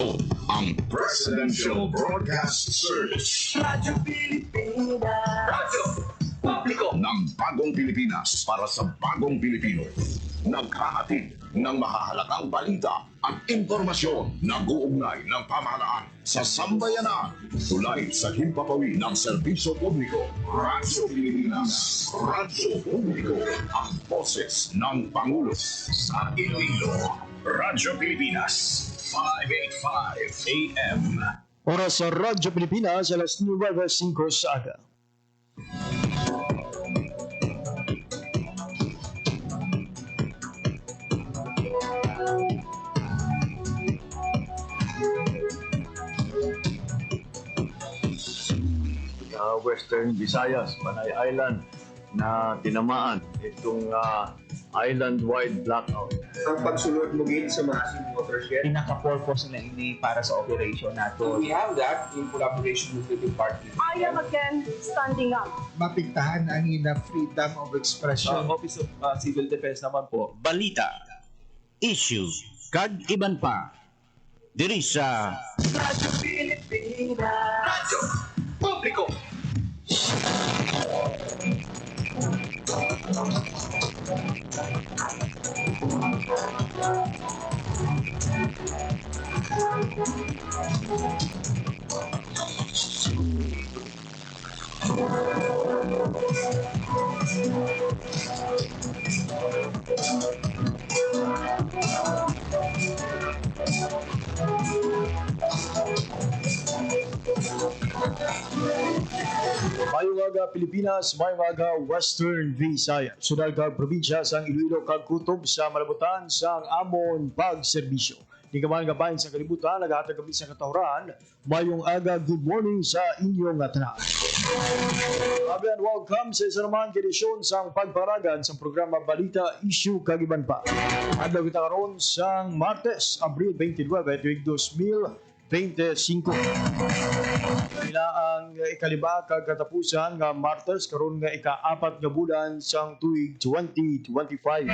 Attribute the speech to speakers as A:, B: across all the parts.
A: Ito ang Presidential Broadcast Service.
B: Radyo Pilipinas.
A: Radyo Publiko ng Bagong Pilipinas para sa Bagong Pilipino. Naghahatid ng mahahalagang balita at impormasyon na guugnay ng pamahalaan sa sambayanan. Tulay sa himpapawid ng serbisyo publiko. Radyo Pilipinas. Radyo Publiko. Ang boses ng Pangulo sa Iloilo. Radyo Pilipinas. 585 AM.
C: Oras sa Radyo Pilipinas, alas 9:05 sa aga.
D: Western Visayas, Panay Island na tinamaan itong island-wide blackout.
E: Ang pagsulod mo gin sa massive watershed.
F: Pinaka-purpose na ini para sa operation nato.
E: We have that in collaboration with the department.
G: I am again standing up.
H: Mapigtahan ang ina freedom of expression.
F: Office of Civil Defense naman po.
I: Balita, issue, kag iban pa. Diri sa
B: Radyo Pilipinas.
A: Radyo Publiko.
C: Mayong aga Pilipinas, mayong aga Western Visayas. Sunod kag probinsya sang Iloilo kag kutob sa malabutan sang amon pagserbisyo. Di ka man gabahin sa kalibutan, naghahatag kami sa katawran. Mayong aga, good morning sa inyong tanan. Abian, welcome sa isa naman edisyon sang pagparagan sa programa Balita, Issue kag iban pa. Adlaw kita karon sang Martes, Abril 29, tuig 2025. Ila ang ikaliba kag katapusan nga Martes karon nga ika-4 nga bulan sang tuig 2025.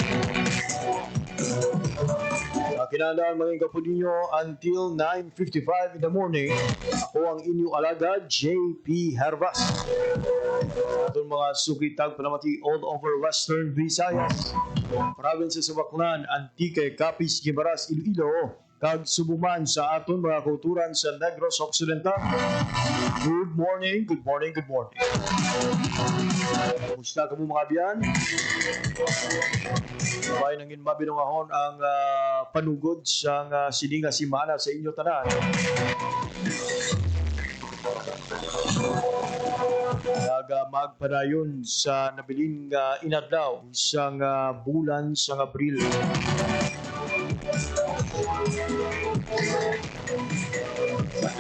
C: Kinahanglan maging kapod ninyo until 9:55 in the morning. Ako ang inyong alagad, JP Hervas. Atong mga sukitag panamati all over Western Visayas, provinces sa Baclan, Antique, Capiz, Guimaras, Iloilo, kag Subuman sa aton mga kauturan sa Negros Occidental. Good morning, good morning, good morning. Kumusta ka mo mga biyan? Sabay nangin mabinungahon ang panugod sa sininga simana sa inyo tanan. Magpadayon sa nabiling inadlaw sa bulan sa Abril.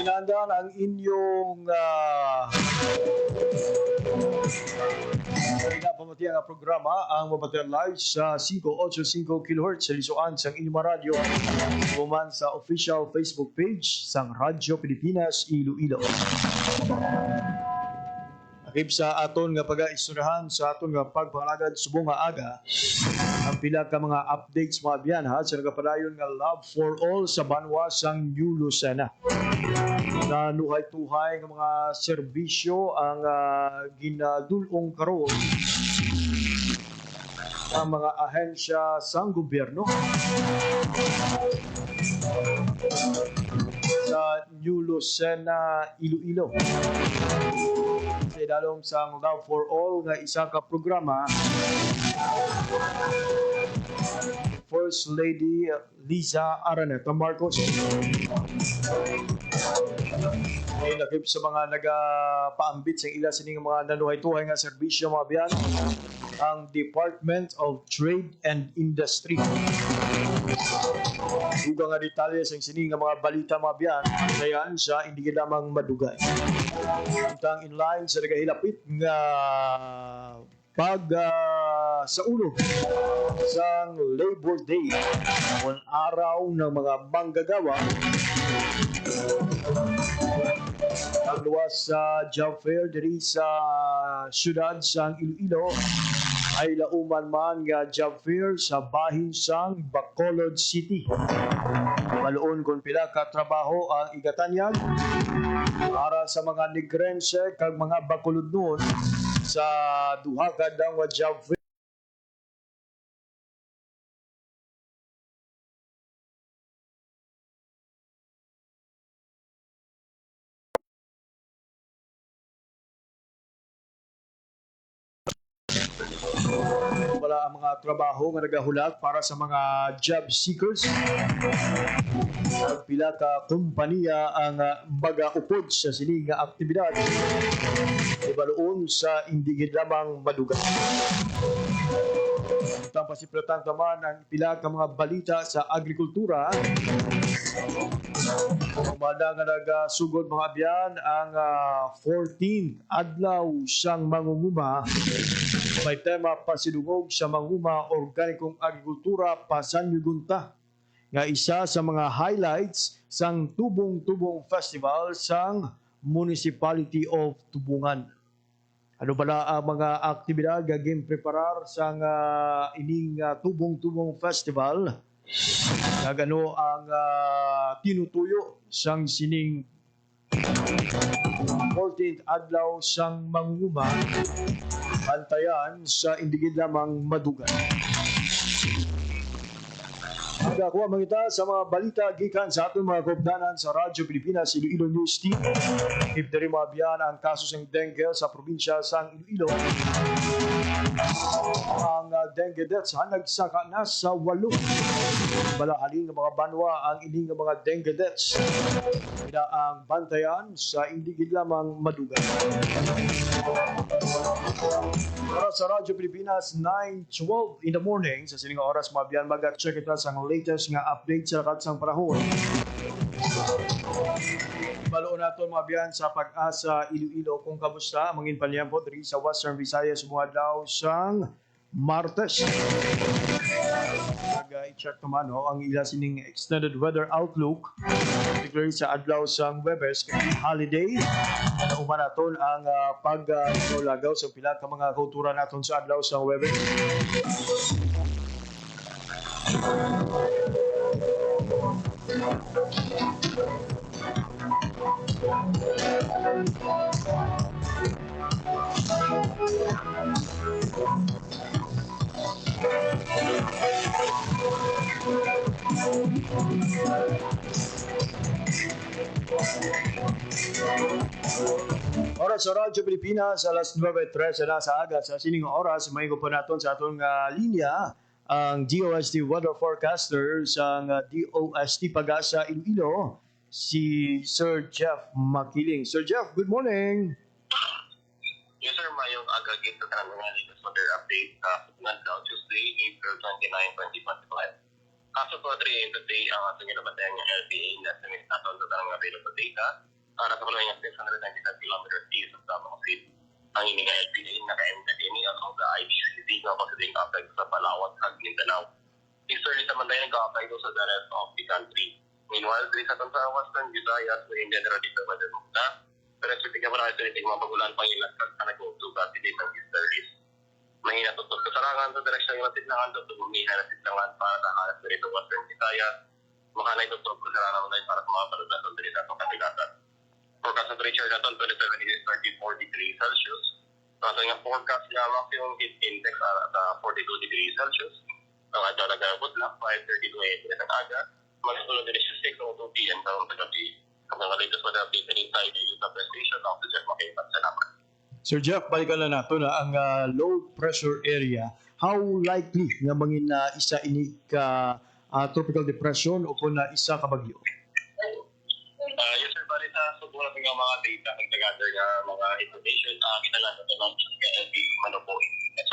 C: Kinahanglan ang inyong pinapamatihan nga programa ang mabatian live sa 585 kHz sa lisuan sang inyong radyo kuman sa official Facebook page sang Radyo Pilipinas Iloilo. Akib sa aton nga pag-aistoryahan sa aton nga pagpangalagad subong nga aga ang pila ka mga updates mga biyan ha sa nagapadayon nga Love for All sa banwa sang New Lucena. Na nuhay-tuhay ng mga serbisyo ang ginadulong karon ang mga ahensya sang gobyerno sa New Lucena, Iloilo. Sa idalom sang Love for All nga isa ka programa, First Lady Liza Araneta Marcos ay nakip sa mga nagapaambit sa ila sining mga naluhay-tuhay nga serbisyo mga biyan ang Department of Trade and Industry. Duga nga detalye sa sining mga balita mga biyan sayan sa hindi lamang madugay. Samtang in line sa nagahilapit nga sa ulo sang Labor Day ang araw ng mga manggagawa ang luwas sa job fair diri sa syudad sang Iloilo ay lauman man nga job fair sa bahin sang Bacolod City. Baloon kung pila ka trabaho ang igatanyag para sa mga negrense kag mga bakulod noon sa duha ka dang job fair. Wala ang mga trabaho nga nagahulat para sa mga job seekers. Pila ka kompanya ang magaupod sa sining nga aktibidad. Ibaloon sa indigid lamang madugan. Itang pasiplatan naman ang pila ka mga balita sa agrikultura. Kumada nga nagasugod mga abyan ang 14 adlaw siyang mangunguma. May tema pasidungog sa manguma organikong agrikultura Pasanyugunta nga isa sa mga highlights sang Tubong-Tubong Festival sang Municipality of Tubungan. Ano pala ang mga aktibidad gagawin preparar sang ining Tubong-Tubong Festival? Nagano ang tinutuyo sang sining 14th adlaw sang manguma bantayan sa indigid lamang madugan. Nagakuha mangita sa mga balita gikan sa atong mga kopdanan sa Radyo Pilipinas Iloilo News Team. If diri mabiyan ang kaso ng dengue sa probinsya sang Iloilo. Ang dengue deaths nagsaka na sa 8. Balahaling ng mga banwa ang ining mga dengue deaths. Ina ang bantayan sa indigid lamang madugan. Para sa Radyo Pilipinas, 9:12 in the morning, sa sining oras mabiyan mag-check ita sa latest nga update sa katsang panahon. Baloon naton mabiyan sa Pag-asa Iloilo kung kamusta mangin palyampo diri sa Western Visayas mga adlaw sang Martes. I-check naman ang ila sining extended weather outlook particularly sa adlaw sang Webes kay holiday. Nauman naton ang pag-lagaw sa pila ka mga kultura naton sa adlaw sang Webes. Oras sa Radyo Pilipinas, alas 9:13 na sa aga. Sa sining oras, may po natin sa atong linya ang DOST Weather Forecaster sa DOST Pag-asa Iloilo, si Sir Jeff Makiling. Sir Jeff, good morning.
J: Yes, sir. Mayong aga gito ka ng mga latest weather update sa Tuesday, April 29, 2025. Kaso po 3 AM today, ang ating inabantayan ng LPA na sinit natin sa tarang available data para sa kulay ng 695 kilometers east of Davao City. Ang ini nga LPA naka-emit ini ang the IDCD nga considering apply sa Palawan at Mindanao. Easterly sa Mandayan nag-apply sa the rest of the country. Meanwhile, dito sa Western Visayas, in general dito weather muna. Pero expecting ka para sa iting mga pagulan pangilan sa nag-uutuga dito ng easterlies. Mahina tutok sa sarangan sa direksyon ng matidlangan at tumihan na sidlangan para sa halas dito Western Visayas. Makanay tutok sa sarangan na para sa mga paludan dito sa Katigatan. Forecast temperature natin 27 is 34 degrees Celsius. Nato nga forecast na maximum heat index at 42 degrees Celsius. Ang adyo na gabot lang 5:32 AM ng aga. Magsulod din siya 6:02 PM sa gabi. Kapag latest weather update na rin tayo dito sa press station of the Jeff Makipat. Salamat.
C: Sir Jeff, balikan na nato na ang low pressure area. How likely nga mangin na isa ini ka tropical depression o kung na isa ka bagyo?
J: Yes sir, bali sa subo natin nga mga data nag-gather nga mga information kinala natin ng LB Manopo at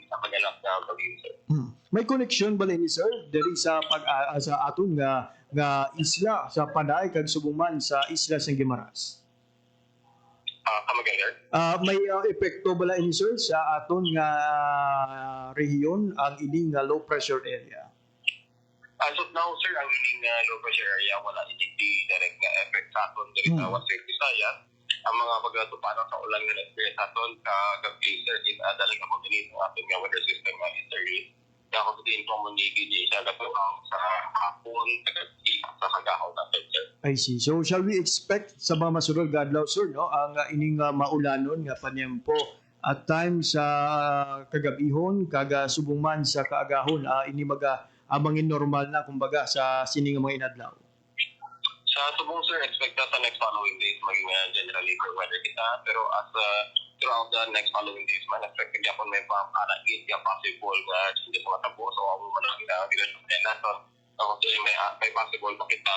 J: sa pagganap na bagyo sir.
C: May connection ba ni sir diri sa sa aton nga isla sa Panay kag Subuman sa isla sa Guimaras? May epekto ba ini sir sa aton nga rehiyon ang ining low pressure area?
J: As of now, sir, ang ining low pressure area wala ining direct nga effect sa aton diri sa Western Visayas. Ang mga pagtupanon sa ulan nga experience aton kagabi sir in dalang ako dinito aton nga weather system nga easterly. Kaya ako din komuniki niya siya katulong sa hapon, sa kagahon natin, sir.
C: I see. So shall we expect sa mga masunod nga adlaw, sir, no, ang ining maulanon nga panyempo at time sa kagabihon kaga subong man sa kaagahon ini amangin normal na kumbaga sa sining mga inadlaw?
J: Sa subong, sir, expect na sa next following days maging generally for weather kita, pero as throughout the next following days man, expect na po may pang-alagit yung possible na hindi mga tabo, so ako man ang ginagawa na so ako din may possible makita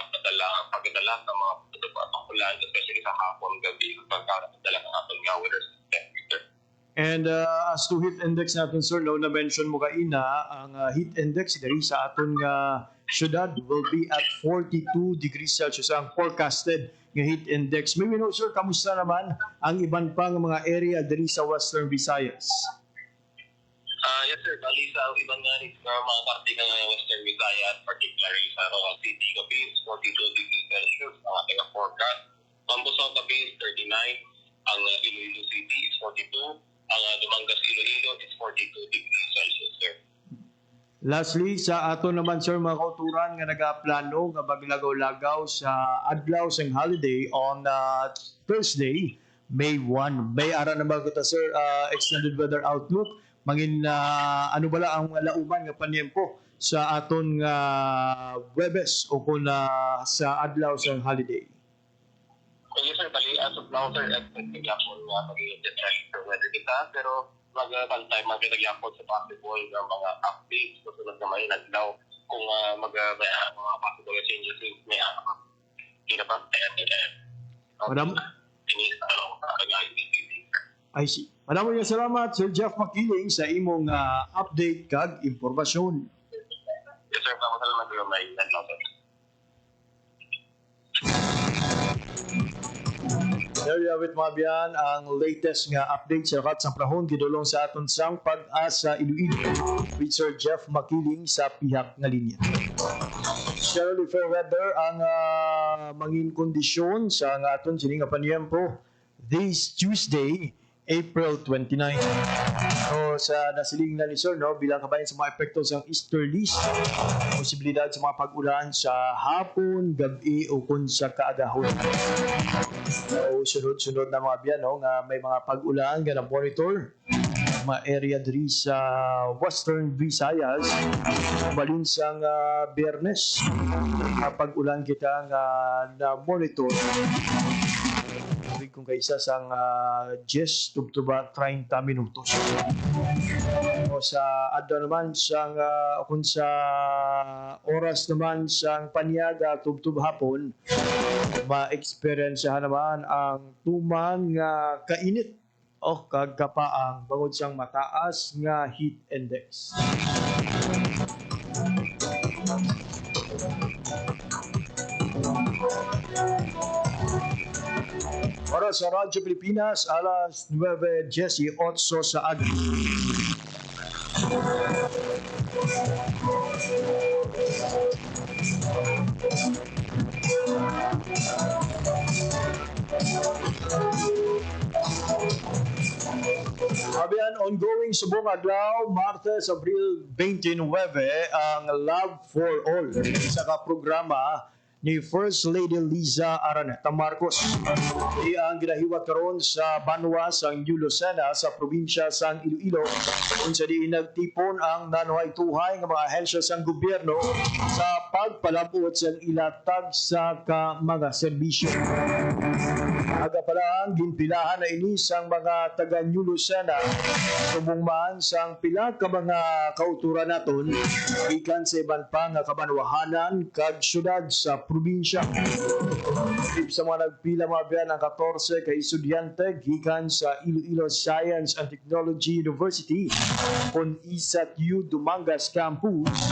J: pagdala sa mga pagkulan, especially sa hapon, gabi, pagkakadala ng ating weather system.
C: And as to heat index natin, sir, no, na-mention mo kaina, ang heat index diri sa aton nga syudad will be at 42 degrees Celsius ang forecasted nga heat index. May know, sir, kamusta naman ang iban pang mga area diri sa Western Visayas?
J: Yes, sir. Bali sa ibang mga parte ng Western Visayas, particularly sa Roa City, gabi is 42 degrees Celsius ang ating forecast. Pambusong gabi is 39, ang Iloilo City is 42, ang Dumangas Iloilo is 42 degrees Celsius, sir.
C: Lastly, sa ato naman, sir, mga kauturan nga nagaplano nga maglagaw-lagaw sa adlaw sang holiday on Thursday, May 1. May ara naman ko ta, sir, extended weather outlook. Mangin ano bala ang lauman nga panyempo sa aton nga Webes o kung sa adlaw sang holiday?
J: Yes, sir. Bali, as of now, sir, expect po nga magiging generally for weather kita, pero mag-pantay, mag-react sa possible ng mga updates kasunod na may nagdaw kung may mga possible changes may kinabantayan nila.
C: Madam? I see. Maraming salamat, Sir Jeff Makiling, sa imong update kag impormasyon.
J: Yes, sir. Salamat sa may nagdaw, sir.
C: There you have it, mga biyan, ang latest nga update sa rakat sa prahon gidulong sa aton sang Pag-asa Iloilo with Sir Jeff Makiling sa pihak nga linya. Generally fair weather ang mangin kondisyon sa nga aton sining nga panyempo this Tuesday, April 29. So sa nasiling na ni Sir, no, bilang kabayan sa mga epekto sa easterlies, posibilidad sa mga pag-ulan sa hapon, gabi o kung sa kaagahon. So sunod-sunod na mga biyan, no, nga may mga pag-ulan nga na-monitor mga area diri sa Western Visayas balin sang Biyernes. Pag-ulan kita nga na-monitor kung kaisa sang 10 tubtuba 30 minutos. O sa adto naman sang kung sa oras naman sang panyaga tubtub hapon, ma-experiencehan naman ang tuman nga kainit o kagkapaang bangod sang mataas nga heat index. Para sa Radyo Pilipinas, alas 9:18 sa aga. Abian, ongoing subong adlaw, Martes, Abril 29, ang Love for All sa programa ni First Lady Liza Araneta Marcos. Iya ang ginahiwat karon sa Banwa sang New Lucena sa probinsya sang Iloilo kung sa di nagtipon ang nanuhay-tuhay ng mga ahensya sang gobyerno sa pagpalabot sa ilatag sa mga serbisyo. Aga pala ang ginpilahan na ini sang mga taga New Lucena subong man sang pila ka mga kauturan naton ikan sa iban pa nga kabanwahanan kag syudad sa probinsya. Tip sa mga nagpila mga biyan ang 14 ka estudyante gikan sa Iloilo Science and Technology University kung ISAT-U Dumangas Campus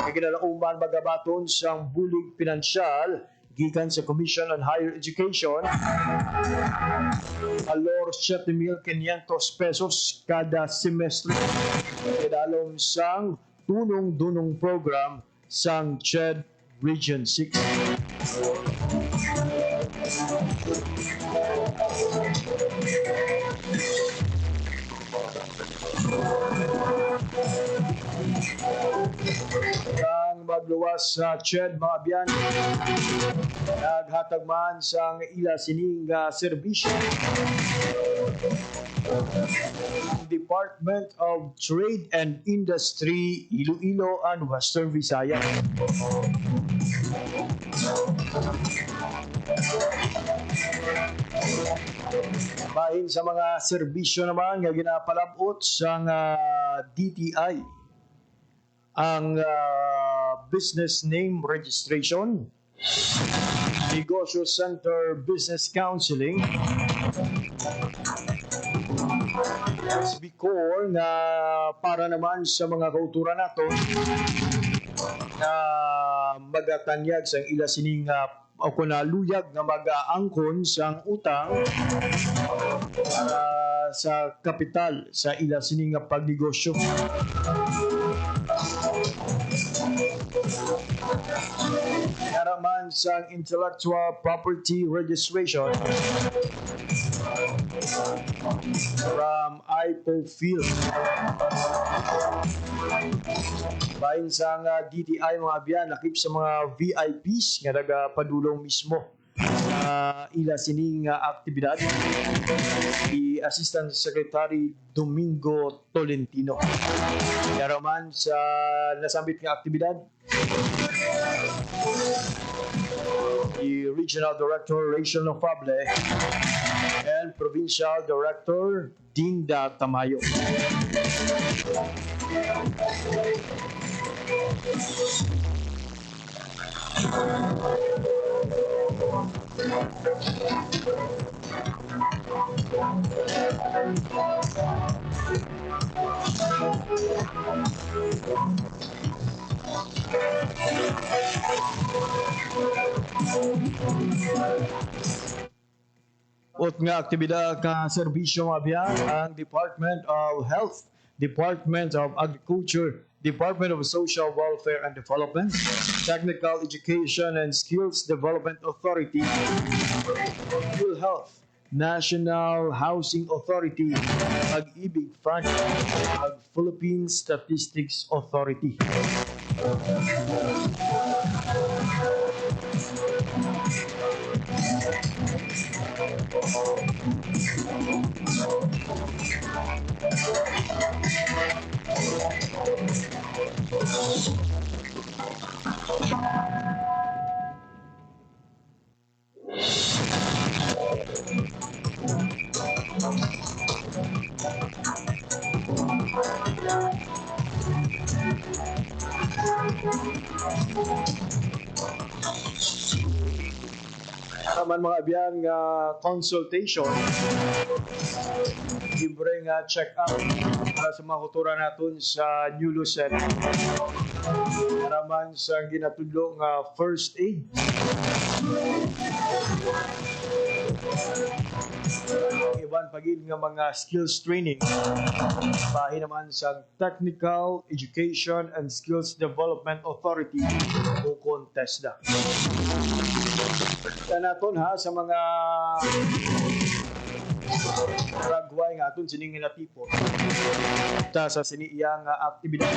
C: ay ginalauman magabaton sang bulig pinansyal gikan sa Commission on Higher Education alor 7,500 pesos kada semestre kinalom sang tunong-dunong program sang CHED Region 6. Ang magluwas sa CHED mga abyan, naghatag man sang ila sining serbisyo. Department of Trade and Industry, Iloilo and Western Visayas. Bahin sa mga serbisyo naman nga ginapalabot sang DTI, ang business name registration, negosyo center business counseling, SBCOR na para naman sa mga kauturan nato na magatanyag sa ila sining o kunaluyag na mag-aangkon sang utang para sa kapital sa ila sining pagnegosyo. Naraman sang intellectual property registration from IPOFIL. Bahin sang DTI mga abyan, lakip sa mga VIPs nga nagapadulong mismo ila sining aktibidad, si Assistant Secretary Domingo Tolentino. Naraman sa nasambit nga aktibidad, the Regional Director Rachel Nofable and Provincial Director Dinda Tamayo. Ot nga aktibidad ka serbisyo mabyan ang Department of Health, Department of Agriculture, Department of Social Welfare and Development, Technical Education and Skills Development Authority, PhilHealth, National Housing Authority, Pag-ibig Fund, at Philippine Statistics Authority. Naman mga abyan nga consultation, libre nga check-up para sa mga kultura natin sa New Lucen. Naman sa ginatudlo nga first aid, iban pagin nga mga skills training, bahin naman sa Technical Education and Skills Development Authority o CONTESDA. Naton ha sa mga ragway nga aton sining tipo ta sa siniyang aktibidad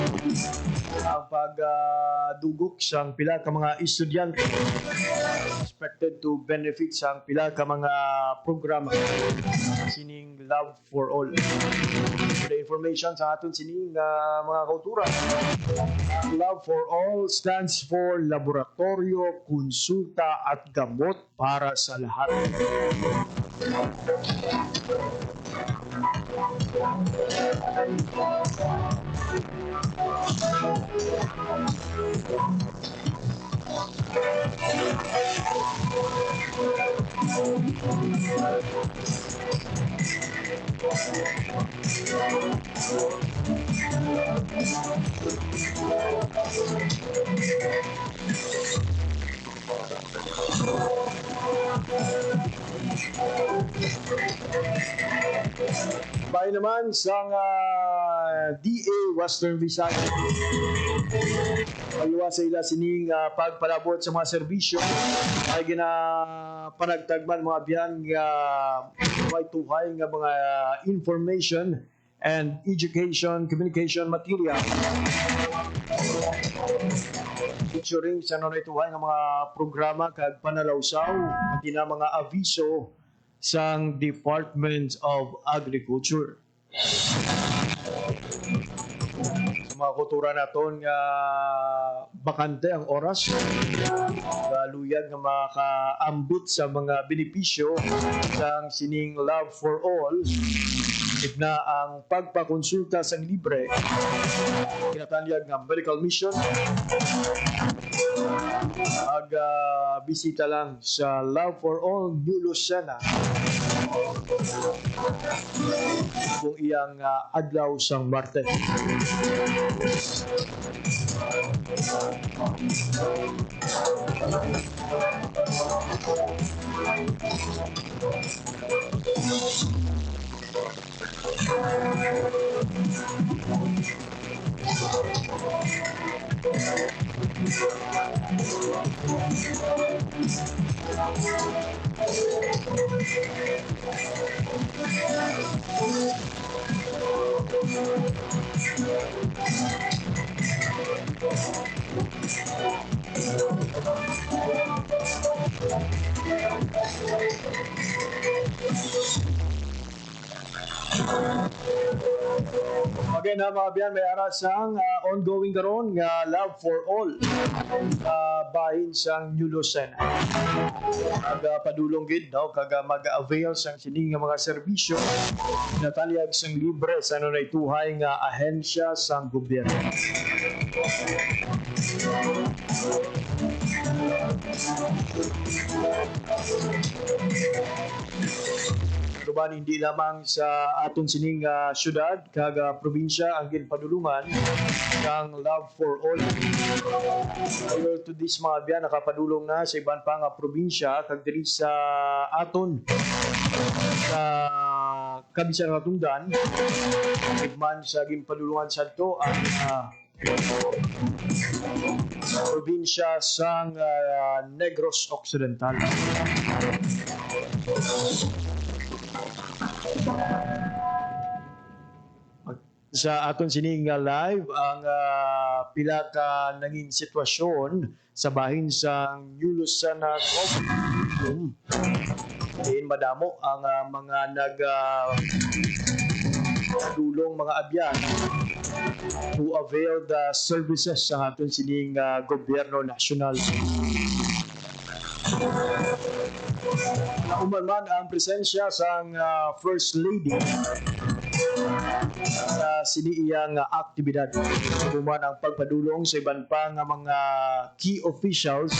C: ang pagdugok sang pila ka mga estudyante expected to benefit sang pila ka mga programa sining Love for All. The information sa aton sining mga kauturan, Love for All stands for Laboratorio, Konsulta at Gamot para sa lahat. Bahay naman sa DA Western Visayas, pagluwa sa ila sining pagpalabot sa mga serbisyo ay ginapanagtagman mga biyan may tuhay nga mga information and education communication material. Featuring sa nanaytuhan ng mga programa kag panalawsaw pati na mga aviso sang Department of Agriculture. Sa mga kultura naton nga bakante ang oras, luyag nga makaambit sa mga benepisyo sang sining Love for All. Na ang pagpakonsulta sa libre, kinatanyag ng medical mission, bisita lang sa Love for All New Lucena kung iyang adlaw sang Martes. Again, mga biyan, may aras sang ongoing karon nga Love for All bahin sang New Lucena. Padulong gid no kaga mag-avail sang sining nga mga serbisyo nataliag sang libre sa nanaytuhay nga ahensya sang gobyerno. Ruban hindi lamang sa aton sining syudad kag probinsya ang ginpadulungan ng Love for All. Prior to this mga biyan, nakapadulong na sa iban pa nga probinsya kag diri sa aton sa Kabisayan nga Tungdan. Igman sa ginpadulungan sa ito ang probinsya sang Negros Occidental. Sa aton sining live ang pila ka nanging sitwasyon sa bahin sa New Lucena Cooperative. Diin madamo ang mga nagdulong mga abyan to avail the services sa aton sining gobyerno nasyonal. Nauman man ang presensya sang First Lady sa siniiyang aktibidad. Kuman ang pagpadulong sa iban pa nga mga key officials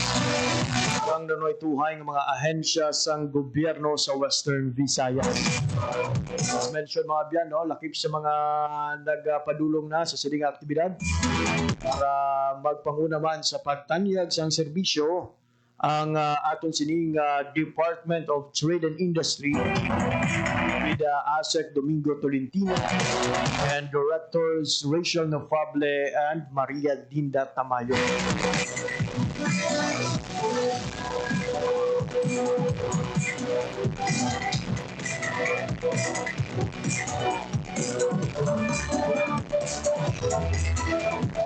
C: ang nanaytuhay ng mga ahensya sang gobyerno sa Western Visayas. As mentioned mga biyan, no, lakip sa mga nagpadulong na sa sining aktibidad para magpangunaman sa pagtanyag sang serbisyo ang aton sining Department of Trade and Industry with ASEC Domingo Tolentino and Directors Rachel Nofable and Maria Dinda Tamayo.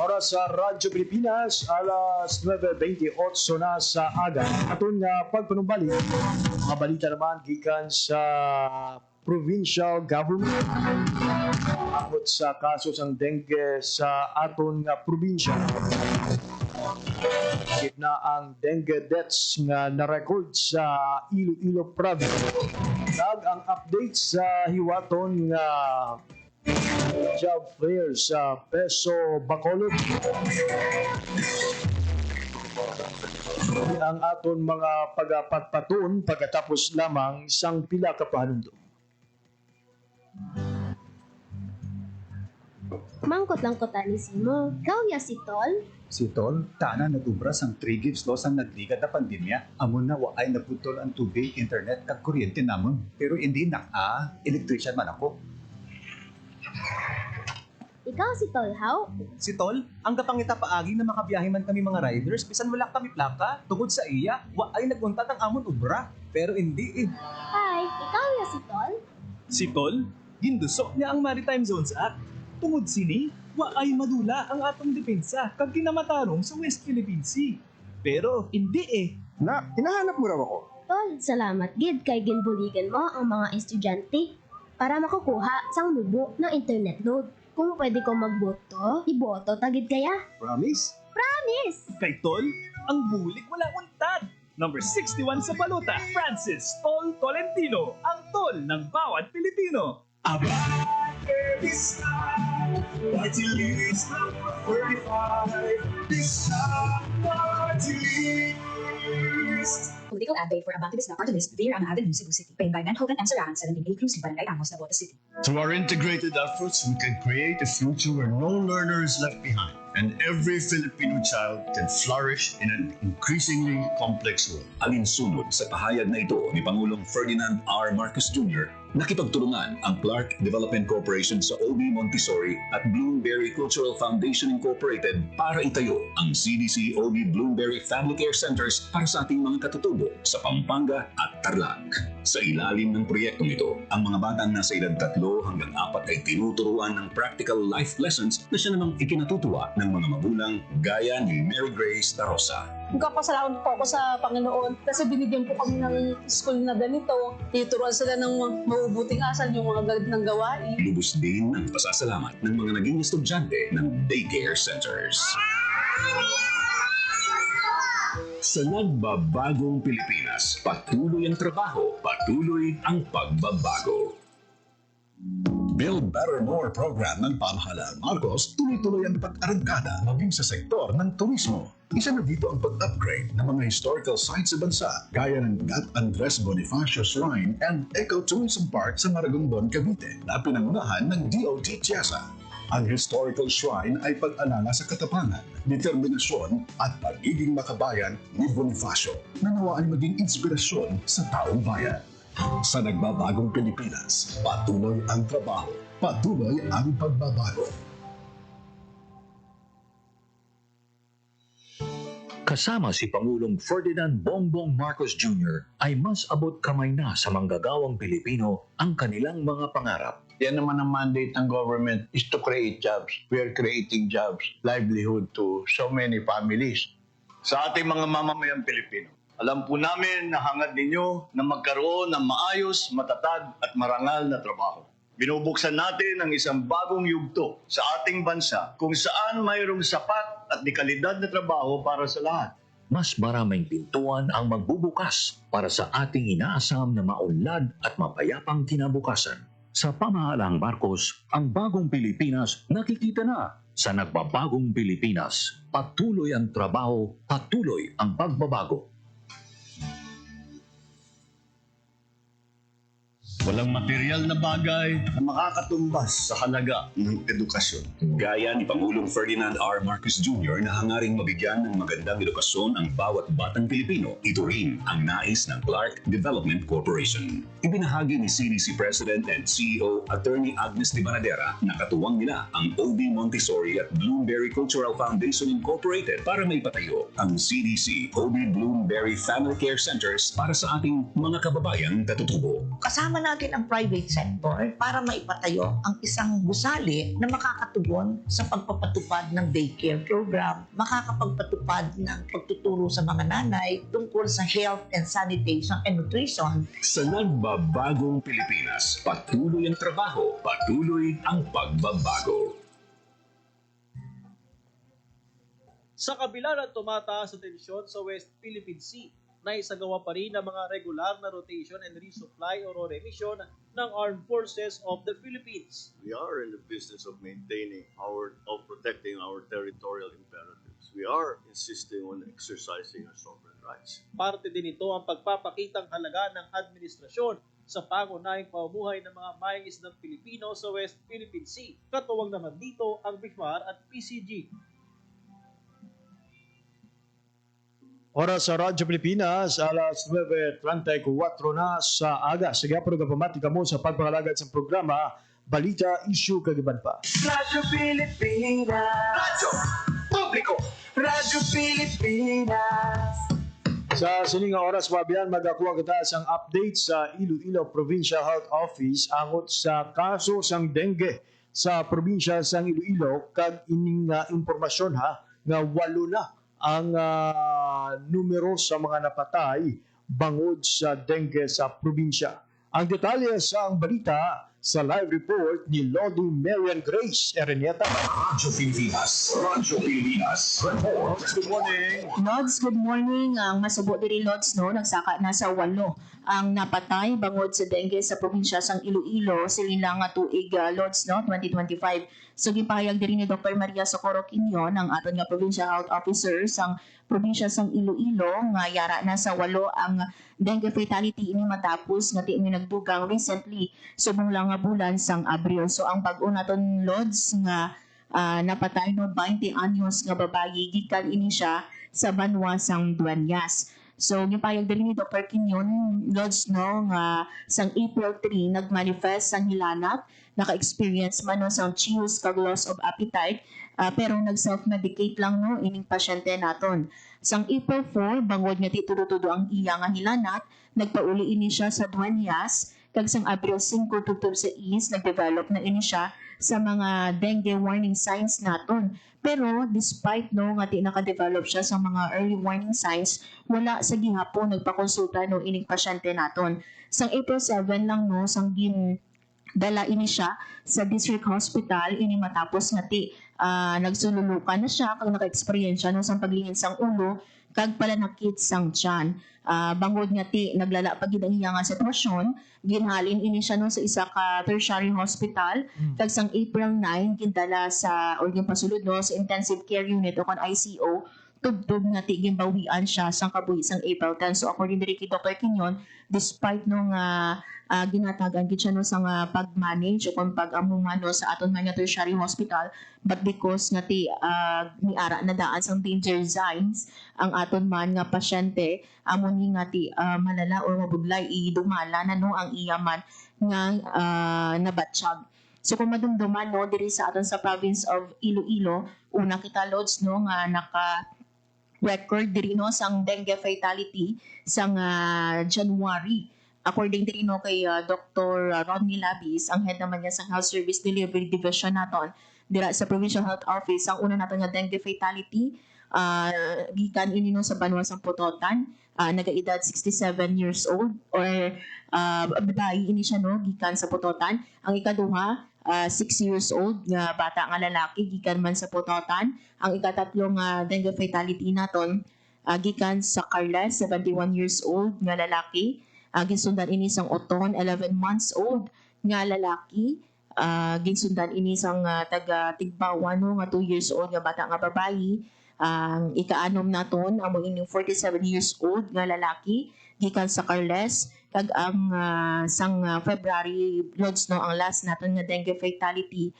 C: Oras sa Radyo Pilipinas, alas 9:28 na sa aga. Aton nga pagpanumbalik, mga balita naman gikan sa provincial government abot sa kaso sang dengue sa aton nga probinsya. Gitna ang dengue deaths nga na-record sa Iloilo Province. Ang update sa hiwaton nga job fair sa Peso Bacolod. Ang aton mga pagpatpatuon pagkatapos lamang sang pila ka panundo.
K: Mangkot lang ko tani mo. Ikaw ya si Tol?
L: Si Tol, tanan natubra sang 3 gigs loss ang nagligad na pandemya. Amon na waay naputol ang tubig, internet, kag kuryente namon. Pero hindi na electrician man ako.
K: Ikaw si Tol, how?
M: Si Tol, ang gapangita paagi na makabiyahe man kami mga riders, bisan wala kami plaka, tungod sa iya, waay naguntat ang amon ubra. Pero hindi eh.
K: Hi, ikaw ya si Tol?
M: Si Tol? Ginduso niya ang Maritime Zones Act. Tungod sini, wa ay madula ang atong depensa kag kinamatarong sa West Philippine Sea. Pero hindi
E: Na, hinahanap mo raw ako.
K: Tol, salamat gid kay ginbuligan mo ang mga estudyante para makukuha sang nubo ng internet load. Kung pwede ko magboto, iboto tagid kaya.
E: Promise?
K: Promise!
M: Kay Tol, ang bulik wala untad. Number 61 sa balota, Francis Tol Tolentino, ang tol ng bawat Pilipino.
N: Political ad day for Abactibis na party list, Dear Ama Avenue, Cebu City. Paid by Ben Hogan and Sarahan, 17A Cruz, Barangay Amos, Navotas City.
O: Through our integrated efforts, we can create a future where no learner is left behind and every Filipino child can flourish in an increasingly complex world.
A: Alinsunod sa pahayag na ito ni Pangulong Ferdinand R. Marcos Jr., nakipagtulungan ang Clark Development Corporation sa OB Montessori at Bloomberry Cultural Foundation Incorporated para itayo ang CDC OB Bloomberry Family Care Centers para sa ating mga katutubo sa Pampanga at Tarlac. Sa ilalim ng proyektong ito, ang mga batang nasa edad 3 hanggang 4 ay tinuturuan ng practical life lessons na siya namang ikinatutuwa ng mga magulang gaya ni Mary Grace Tarosa.
P: Magkapasalamat po ako sa Panginoon kasi binigyan po kami ng school na ganito. Tituruan sila ng mabubuting asal yung mga galit ng gawain.
A: Lubos din ang pasasalamat ng mga naging estudyante ng daycare centers. Sa nagbabagong Pilipinas, patuloy ang trabaho, patuloy ang pagbabago.
Q: Build Better More program ng pamahalaan Marcos tuloy-tuloy ang pag-arangkada maging sa sektor ng turismo. Isa na dito ang pag-upgrade ng mga historical sites sa bansa gaya ng Gat Andres Bonifacio Shrine and Ecotourism Park sa Maragondon, Cavite na pinangunahan ng DOT Tiasa. Ang historical shrine ay pag-alala sa katapangan, determinasyon at pagiging makabayan ni Bonifacio na nawa ay maging inspirasyon sa taong bayan. Sa nagbabagong Pilipinas, patuloy ang trabaho, patuloy ang pagbabago.
R: Kasama si Pangulong Ferdinand Bongbong Marcos Jr. ay mas abot kamay na sa manggagawang Pilipino ang kanilang mga pangarap.
D: Yan naman ang mandate ng government is to create jobs. We are creating jobs, livelihood to so many families. Sa ating mga mamamayang Pilipino, alam po namin na hangad ninyo na magkaroon ng maayos, matatag at marangal na trabaho. Binubuksan natin ang isang bagong yugto sa ating bansa kung saan mayroong sapat at dekalidad na trabaho para sa lahat.
R: Mas maraming pintuan ang magbubukas para sa ating inaasam na maunlad at mapayapang kinabukasan. Sa pamahalaang Marcos, ang bagong Pilipinas nakikita na. Sa nagbabagong Pilipinas, patuloy ang trabaho, patuloy ang pagbabago.
O: Walang material na bagay na makakatumbas sa halaga ng edukasyon.
A: Gaya ni Pangulong Ferdinand R. Marcos Jr. na hangaring mabigyan ng magandang edukasyon ang bawat batang Pilipino, ito rin ang nais ng Clark Development Corporation. Ibinahagi ni CDC President and CEO Attorney Agnes de Banadera na katuwang nila ang OB Montessori at Bloomberry Cultural Foundation Incorporated para maipatayo ang CDC OB Bloomberry Family Care Centers para sa ating mga kababayang katutubo.
S: Kasama natin ang private sector para maipatayo ang isang gusali na makakatugon sa pagpapatupad ng daycare program, makakapagpatupad ng pagtuturo sa mga nanay tungkol sa health and sanitation and nutrition.
A: Sa nagbabagong Pilipinas, patuloy ang trabaho, patuloy ang pagbabago.
C: Sa kabila ng tumataas sa tensyon sa West Philippine Sea, naisagawa pa rin ang mga regular na rotation and resupply o remission ng Armed Forces of the Philippines.
D: We are in the business of protecting our territorial imperatives. We are insisting on exercising our sovereign rights.
C: Parte din ito ang pagpapakitang halaga ng administrasyon sa pangunahing pamumuhay ng mga mayang-isdang Pilipino sa West Philippine Sea. Katuwang naman dito ang BIFMAR at PCG. Oras sa Radyo Pilipinas, alas 9:34 na sa aga. Sige po nagpamatika mo sa pagpangalagad sa programa Balita, Issue, Kagiban pa.
B: Radyo Pilipinas. Radyo Publiko. Radyo Pilipinas.
C: Sa sining nga oras mabiyan magakuha kita sang update sa Iloilo Provincial Health Office angot sa kaso sang dengue sa probinsya sang Iloilo kag ining impormasyon nga 8 na ang numero sa mga napatay bangod sa dengue sa probinsya. Ang detalye sa ang balita sa live report ni Lodi Marian Grace Erenieta.
A: Radyo Pilipinas. Radyo Pilipinas. Report.
C: Good morning.
T: Lods, good morning. Ang masubo diri Lods, no, nagsaka na sa 8 ang napatay bangod sa dengue sa probinsya sang Iloilo silin nga tuig Lods, no, 2025. So gipahayag diri ni Dr. Maria Socorro Quinion ang aton nga provincial health officer sang probinsya sang Iloilo nga yara na sa 8 ang dengue fatality ini matapos nga ti nagdugang recently subong lang nga bulan sang Abril. So ang bag-o naton Lods nga napatay no 20 anyos nga babayi gikan ini siya sa Banwa sang Dueñas. So gipayag diri ni Dr. Quinion Lods, no, nga sang April 3 nagmanifest sang hilanat, naka-experience man no sang chills kag loss of appetite, pero nag-self-medicate lang no ining pasyente naton. Sang April 4 bangod nga ti tudo-tudo ang iya nga hilanat, nagpauli ini siya sa Dueñas, kag sang April 5 tubtob sa East nagdevelop na ini siya sa mga dengue warning signs naton. Pero despite no nga ti naka-develop siya sa mga early warning signs, wala sa gihapon nagpakonsulta no ining pasyente naton. Sang April 7 lang no sang dala ini siya sa district hospital ini matapos nga ti nagsululukan na siya kag naka-experience no sang paglingin sang ulo kag palanakit sang tiyan. Bangod nga ti naglala pa gid ang iya nga sitwasyon, ginhalin ini siya no sa isa ka tertiary hospital, kag sang April 9 gindala sa or ginpasulod no sa intensive care unit o kon ICO, tubtob nga ti ginbawian siya sang kabuhi sang April 10. So according diri kay Dr. Quinion, despite no nga ginatagan gid siya no sa pag-manage o kung pag-amuman no sa aton mga tertiary hospital, but because nga ti niara na daan sang danger signs ang aton man nga pasyente, amon ni nga ti malala or mabudlay idumala na no ang iyaman nga nabatsyag. So kung madumduman no diri sa aton sa province of Iloilo, una kita Lods no nga naka-record diri no sang dengue fatality sang January. According diri no kay Dr. Rodney Labis, ang head naman niya sa Health Service Delivery Division naton dira sa Provincial Health Office, ang una naton nga dengue fatality gikan ini no sa Banwa sang Putotan, nagaedad 67 years old or babae ini siya no gikan sa Putotan. Ang ikaduha 6 years old nga bata nga lalaki gikan man sa Putotan. Ang ikatatlo nga dengue fatality naton gikan sa Carles, 71 years old nga lalaki. Ginsundan ini sang Oton, 11 months old nga lalaki. Ginsundan ini sang taga Tigbawan no nga 2 years old nga bata nga babayi. Ang ikaanom naton amo ining 47 years old nga lalaki gikan sa Carles. Kag ang sang February Lods no ang last naton nga dengue fatality,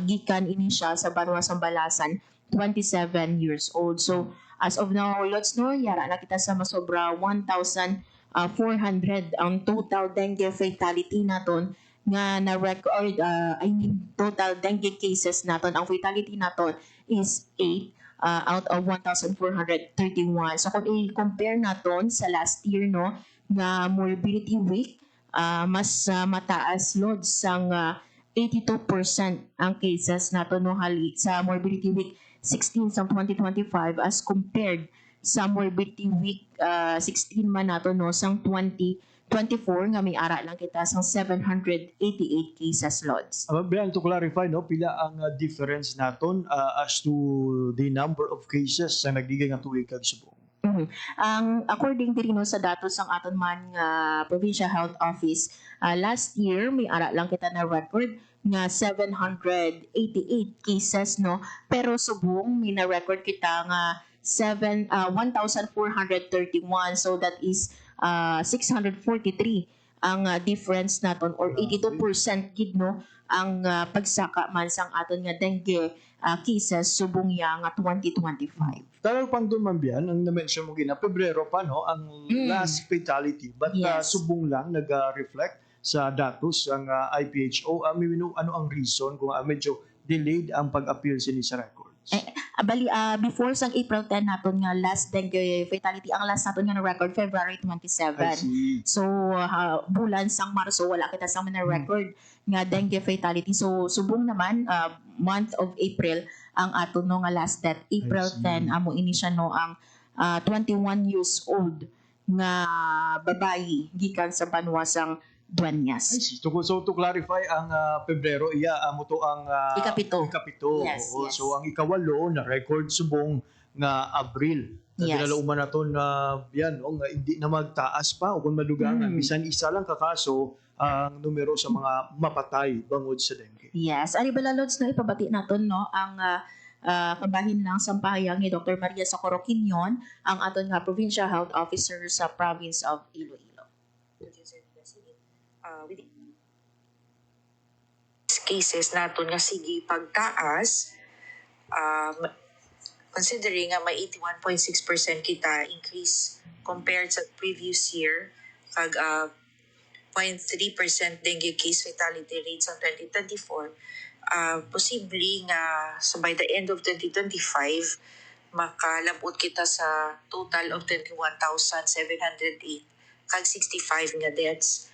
T: gikan ini siya sa Banwa sang Balasan, 27 years old. So as of now Lods no yara na kita sa masobra 1,400 ang total dengue fatality naton nga na-record, total dengue cases naton. Ang fatality naton is 8 out of 1,431. So kung i-compare naton sa last year no nga morbidity week, mas mataas Lods sang 82% ang cases naton no hali sa morbidity week 16 sa 2025 as compared sa morbidity week 16 man nato no sang 2024 nga may ara lang kita sang 788 cases Lods.
C: Brian, to clarify no pila ang difference naton as to the number of cases sa nagdigay nga tuig kag subong.
T: Ang according diri no sa datos sang aton man nga Provincial Health Office, last year may ara lang kita na record nga 788 cases no, pero subong may na record kita nga 1,431, so that is 643 ang difference naton or 82% gid no ang pagsaka man sang aton nga dengue cases subong ya nga 2025.
C: Talag pang doon man biyan, ang na-mention mo gina, Pebrero pa no, ang last fatality. But subong lang nag-reflect sa datos ang IPHO. Ano ang reason kung medyo delayed ang pag-appeal sini sa record?
T: Before sang April 10 naton nga last dengue fatality, ang last naton nga na record February 27.
C: I see.
T: So bulan sang Marso wala kita sang na record nga dengue fatality. So subong naman month of April ang aton no nga last death April 10 amo ini siya no ang 21 years old nga babayi gikan sa banwasang Dueñas.
C: So to clarify, ang Pebrero, mo to ang
T: Ikapito.
C: Yes,
T: yes.
C: So ang ikawalo na record subong nga Abril.
T: Yes.
C: Pinalauman nato na yan, nga hindi na magtaas pa o kung madugangan. Bisan isa lang kakaso ang numero sa mga mapatay bangod sa dengue.
T: Yes. Ari balalods no ipabati naton no ang kabahin lang sa pahayag ni Dr. Maria Socorro Quinion, ang aton nga Provincial Health Officer sa province of Iloilo.
U: Cases naton nga sige pagtaas, considering nga may 81.6% kita increase compared sa previous year, kag 0.3% dengue case fatality rate sa 2024, posible nga so by the end of 2025 makalabot kita sa total of 21,708 kag 65 nga deaths.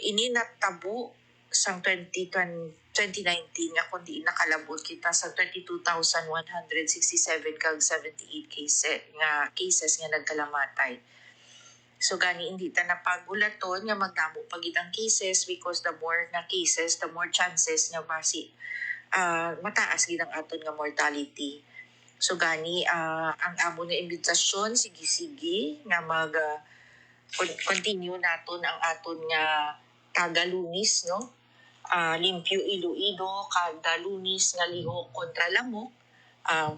U: Ini natabo sang 2019 nga kundi nakalabot kita sa 22,167 kag 78 cases nga nagkalamatay. So gani hindi ta napagulaton nga magdamo pagid ang cases, because the more na cases, the more chances nga basi mataas gid ang aton nga mortality. So gani ang amo nga imbitasyon sige nga continue naton ang aton nga tagalunis, no? Limpyo Iloilo, kada lunis nga lihok kontra lamok,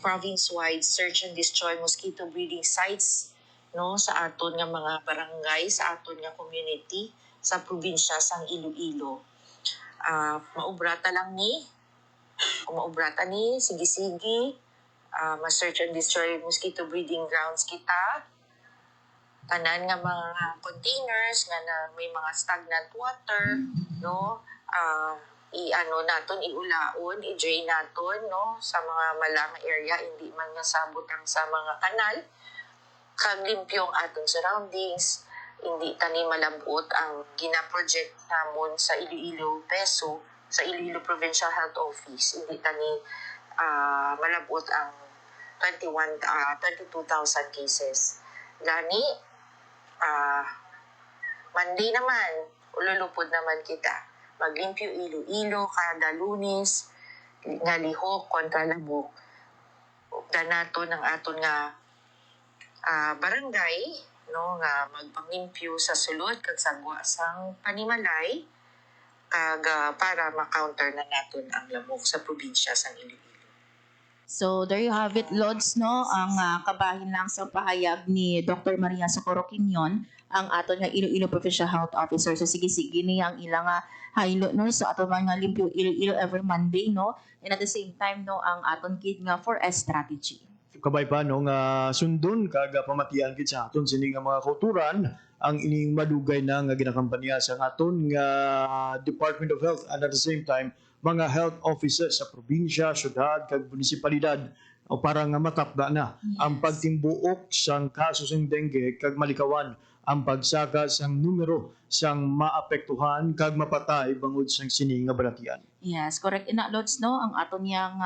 U: province-wide search and destroy mosquito breeding sites, no, sa aton nga mga barangay, sa aton nga community sa probinsya sang Iloilo. Maubrata lang ni, kung maubrata ni, sige, ma-search and destroy mosquito breeding grounds kita, tanan nga mga containers nga na may mga stagnant water, no, iulaon, i-drain naton, no, sa mga malang area, hindi man nga sabot ang sa mga kanal, kag limpyo ang aton surroundings, hindi tani malabot ang gina-project namon sa Iloilo PESO, sa Iloilo Provincial Health Office, hindi tani malabot ang 22,000 cases. Gani, Monday naman, ululupod naman kita. Maglimpyo Iloilo kada Lunes, nga lihok kontra labok. Danato ng aton nga barangay, no, nga magpanglimpyo sa sulod kag sagwa sang panimalay, kag para ma-counter na naton ang lamok sa probinsya sang Iloilo.
T: So there you have it, Lods, no? Ang kabahin lang sa pahayag ni Dr. Maria Socorro Quinion, ang aton nga Iloilo Provincial Health Officer. So sige ni ang ilang haylo, no? So aton nga limpyo Iloilo every Monday, no? And at the same time, no, ang aton kid nga 4S strategy.
C: Kabay pa no nga sundon kag pamatian kit sa aton sini nga mga kauturan ang ining madugay na nga ginakampanya sa aton nga Department of Health, and at the same time mga health officers sa probinsya, syudad kag munisipalidad o para nga matapda na ang pagtimbuok sang kaso sang dengue kag malikawan ang pagsaka sang numero sang maapektuhan kag mapatay bangod sang sini nga balatian.
T: Yes, correct ina, Lods, no? Ang aton yang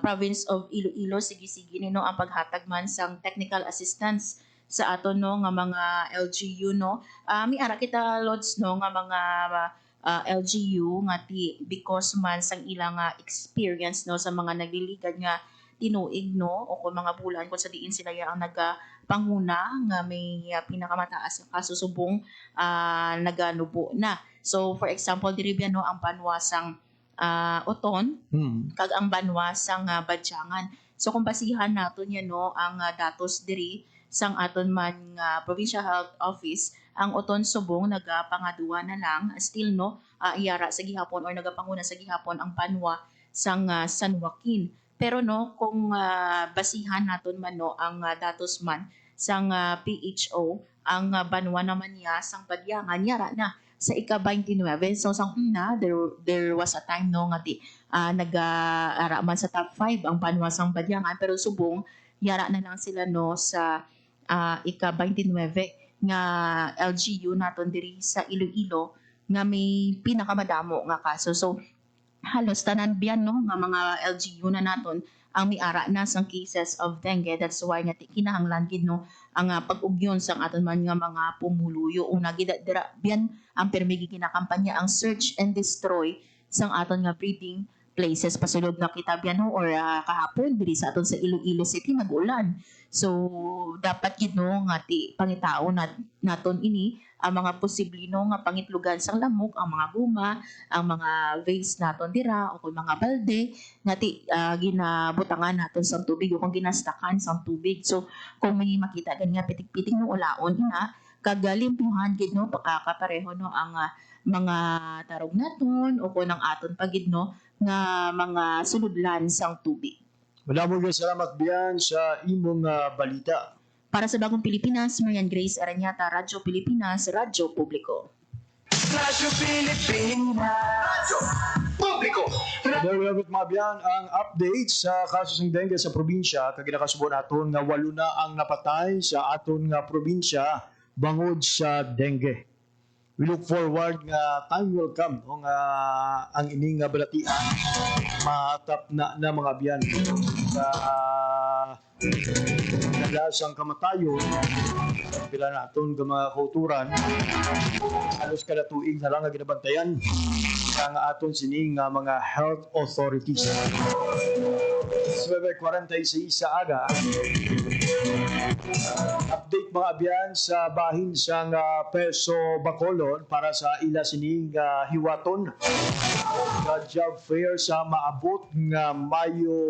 T: province of Iloilo, sige no, ang paghatag man sang technical assistance sa aton no nga mga LGU, no. Mi ara kita, Lods, no, nga mga LGU nga because man sang ilang experience, no, sa mga nagliligad nga tinuig, no, o kung mga bulan kung sa diin sila ang nagapanguna nga may pinakamataas nga kaso subong naganubo na. So for example, diri biya, no, ang panwasang Oton, kag ang banwasang Badyangan. So kung basihan naton yan, no, ang datos diri sang aton man Provincial Health Office, ang Oton subong nagapangaduwa na lang still, no, iyara sa gihapon or nagapanguna sa gihapon ang panwa sang San Joaquin. Pero no, kung basihan naton man, no, ang datos man sang PHO, ang banwa naman niya sang Badyangan yara na sa ika-29. So sang una, there was a time no nga nag-ara man sa top 5 ang Panuasang Badyangan, pero subong yara na lang sila no sa ika-29 nga LGU naton diri sa Iloilo nga may pinakamadamo nga kaso. So halos tanan biyan no nga mga LGU na naton ang miara na sang cases of dengue. That's why nga kinahanglan gid no ang pag-ugyon sang aton man nga mga pumuluyo. Una gid dira biyan ang permigi kinakampanya ang search and destroy sang aton nga breeding places. Pasulod na kita biyan no or kahapon diri sa aton sa Iloilo City nag-ulan. So dapat gid no nga pangitao naton ini ang mga posible no nga pangitlugan sang lamok, ang mga guma, ang mga vase naton dira o kung mga balde nga ginabutangan naton sang tubig o kung ginastakan sang tubig. So kung may makita gani nga pitik-pitik no ulaon ina kagalimpuhan gid no pakakapareho no ang mga tarog naton o kung ang aton pagid no nga mga suludlan sang tubig.
C: Maraming salamat biyan sa imong balita.
T: Para sa Bagong Pilipinas, Marian Grace Aranyata, Radyo Pilipinas, Radyo Publiko.
B: Radyo Pilipinas. Radyo Publiko.
C: There we have it, mga biyan, ang update sa kasos ng dengue sa probinsya. Kaginakasubo naton nga 8 na ang napatay sa aton nga probinsya bangod sa dengue. We look forward nga time will come kung ang ining balatian matap na mga biyan sa nalasang kamatayon pila naton nga mga kauturan halos kada tuig na lang nga ginabantayan ang aton sining nga mga health authorities. 9:46 sa aga. Update mga abyan sa bahin sang Peso Bacolod para sa ila sining hiwaton sa job fair sa maabot nga Mayo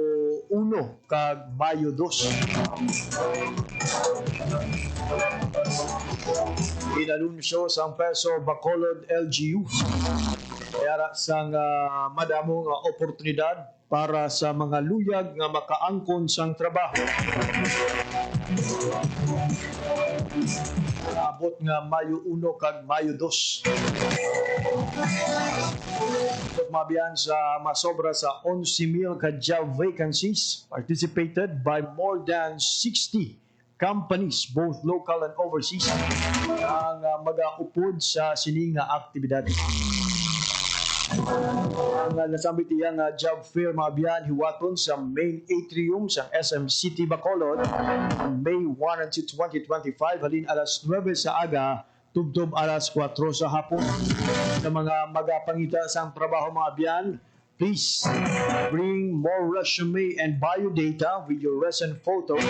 C: 1 kag Mayo 2. Inanunsyo sang Peso Bacolod LGU kaya sang madamong oportunidad para sa mga luyag nga makaangkon sang trabaho. Abot nga Mayo 1 kag Mayo 2. Mabiyan sa masobra sa 11,000 ka job vacancies participated by more than 60 companies, both local and overseas, ang mag-aupod sa sining nga aktibidad. Ang nasambit iyang job fair mga biyan hiwaton sa main atrium sa SM City Bacolod on May 1 and 2, 2025 halin alas 9 sa aga tubtob alas 4 sa hapon. Sa mga magapangita sa trabaho mga biyan, please bring more resume and bio data with your recent photo,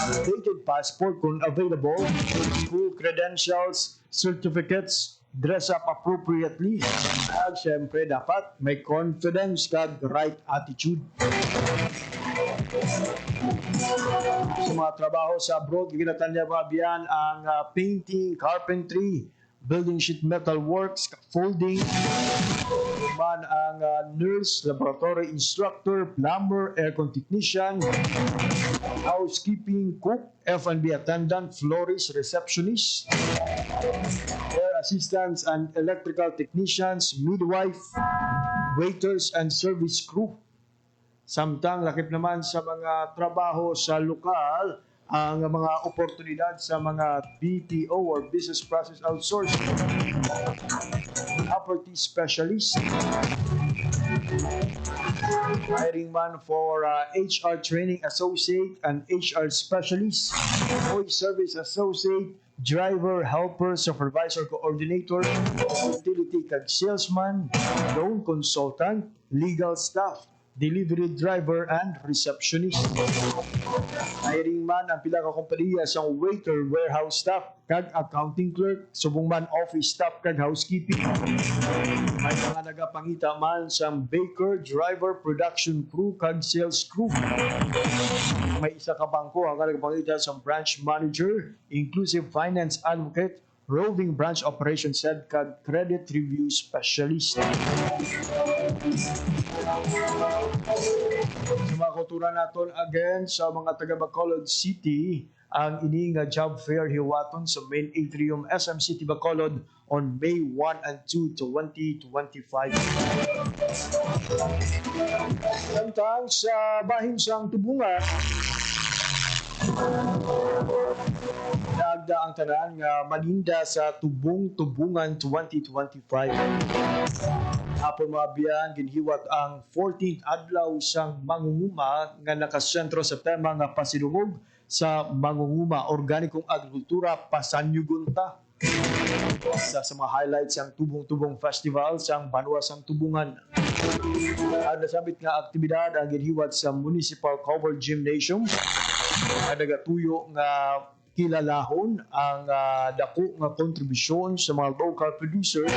C: updated passport kung available, school credentials, certificates, dress up appropriately, at syempre dapat may confidence kag right attitude. Sa mga trabaho sa abroad, giginatan niya mga biyan ang painting, carpentry, building sheet metal works, folding, man ang nurse, laboratory instructor, plumber, aircon technician, housekeeping, cook, F&B attendant, florist, receptionist, air assistants and electrical technicians, midwife, waiters and service crew. Samtang lakip naman sa mga trabaho sa lokal, ang mga oportunidad sa mga BPO or business process outsourcing, property specialist, hiring man for HR training associate and HR specialist, voice service associate, driver, helper, supervisor, coordinator, utility kag salesman, loan consultant, legal staff, delivery driver and receptionist. Hiring man ang pila ka kompanya sa waiter, warehouse staff, kag accounting clerk, subong man office staff kag housekeeping. May mga nagapangita man sa baker, driver, production crew kag sales crew. May isa ka bangko ang nagapangita sa branch manager, inclusive finance advocate, Roving Branch Operations Head kag Credit Review Specialist. Sumakuturan naton again sa mga taga Bacolod City ang ini nga job fair hiwaton sa main atrium SM City Bacolod on May 1 and 2, 2025. Samtang sa bahin sang Tubungan, naagda ang tanan nga maninda sa Tubungan 2025. Hapon mga biyan, ginhiwat ang 14th adlaw sang mangunguma nga nakasentro sa tema nga pasidungog sa mangunguma organikong agrikultura Pasanyugunta. Sa mga highlights ang Tubong-Tubong Festival sang Banwa sang Tubungan. Ang nasabit nga aktibidad ang ginhiwat sa Municipal Covered Gymnasium. Ang nagatuyo nga kilalahon ang dako nga kontribusyon sa mga local producers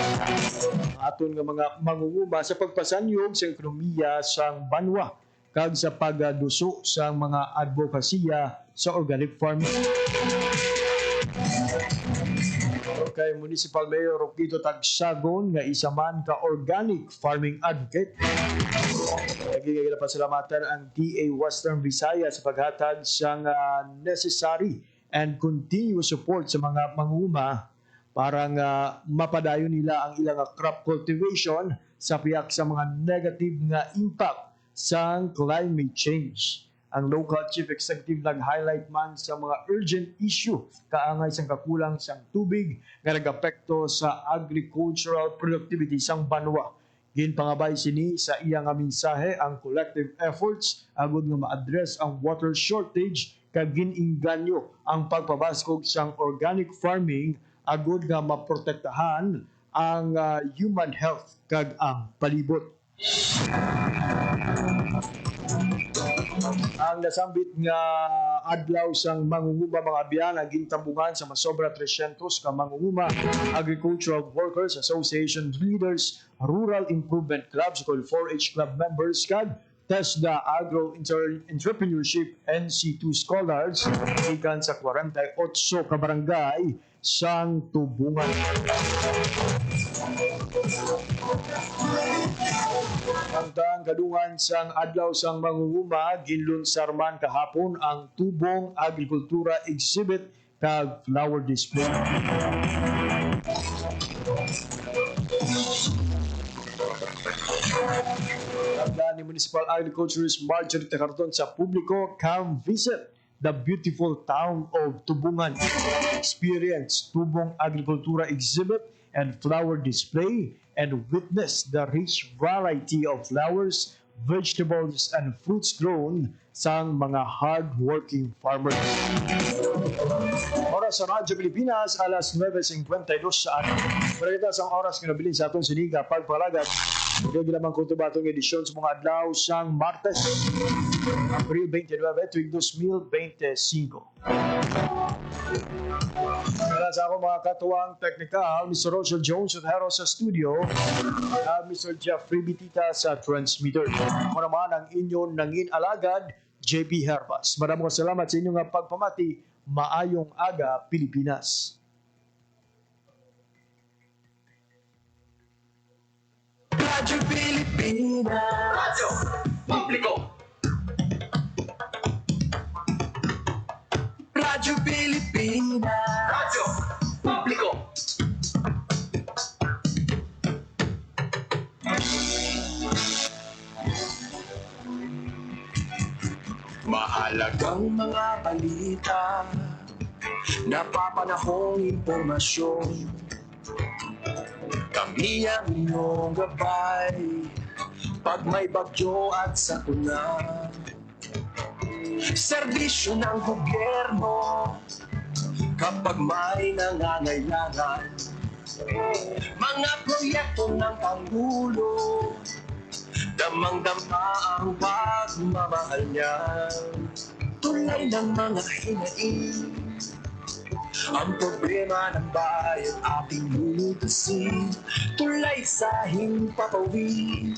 C: aton nga mga mangunguma sa pagpasanyog sa ekonomiya sang banwa kag sa pagduso sa mga advokasya sa organic farming. Kay Municipal Mayor Roquito Tagsagon nga isa man ka organic farming advocate. Nagiging pasalamatan ang DA Western Visayas sa paghatag sang necessary and continuous support sa mga manguma para nga mapadayon nila ang ilang crop cultivation sa piyak sa mga negative nga impact sa climate change. Ang local chief executive nag-highlight man sa mga urgent issue kaangay sang kakulang sang tubig nga nag-apekto sa agricultural productivity sang banwa. Ginpangabay sini sa iyang mensahe ang collective efforts agud nga ma-address ang water shortage kag gininganyo ang pagpabaskog sang organic farming agud nga maprotektahan ang human health kag ang palibot. Ang nasambit nga adlaw sang mangunguma mga biyan ang gintampungan sa masobra 300 ka mangunguma, Agricultural Workers Association leaders, Rural Improvement Clubs, 4-H club members kag TESDA Agro Entrepreneurship NC2 scholars ikan sa 48 ka barangay sang Tubungan. Ang kadungan sang adlaw sang mangunguma, ginlunsar man kahapon ang Tubong Agrikultura Exhibit kag flower display. Tagda ni Municipal Agriculturist Marjorie Tecardon sa publiko, come visit the beautiful town of Tubungan. Experience Tubong Agrikultura Exhibit and flower display and witness the rich variety of flowers, vegetables, and fruits grown sa mga hard-working farmers. Oras sa Radyo Pilipinas, alas 9:52 sa atin. Maragita sa oras nga nabilin sa atong siniga pagpalagat. Hindi lamang kutubatong edisyon sa mga adlaw sang Martes, Abril 29, tuwing 2025. Kaya sa ako mga katuwang teknikal, Mr. Roger Jones at Hero sa studio, at Mr. Jeffrey Bitita sa transmitter. Ako naman ang inyong nangin alagad, JP Herbas. Maraming salamat sa inyong pagpamati. Maayong aga, Pilipinas.
B: Radyo Pilipinas. Radyo Publiko. Radyo Pilipinas. Radyo Publiko. Mahalagang mga balita, napapanahong impormasyon. Kami ang inyong gabay pag may bagyo at sakuna. Serbisyo ng gobyerno kapag may nangangailangan. Mga proyekto ng Pangulo, damang-dama ang pagmamahal niya. Tulay ng mga hinaing, ang problema ng bayan ating lulutasin. Tulay sa himpapawid,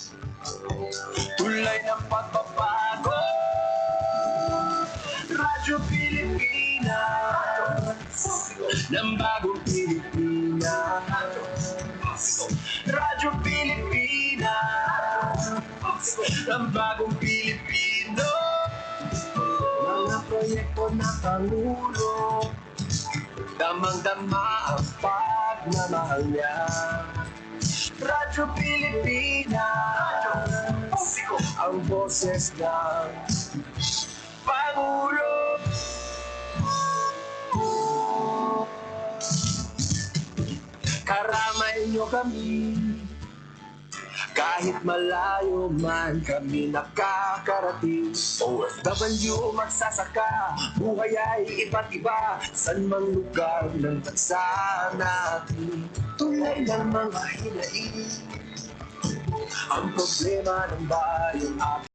B: tulay ng pagbabago. Radyo Pilipinas, ng bagong Pilipinas. ng bagong Pilipino. Mga proyekto ng Pangulo, damang-dama ang pagmamahal niya. Radyo Pilipinas, ang boses ng Pangulo. Karamay niyo kami, kahit malayo man kami nakakarating. OFW magsasaka, buhay ay iba't iba, san mang lugar ng bansa natin. Tulay ng mga hinaing, ang problema ng bayan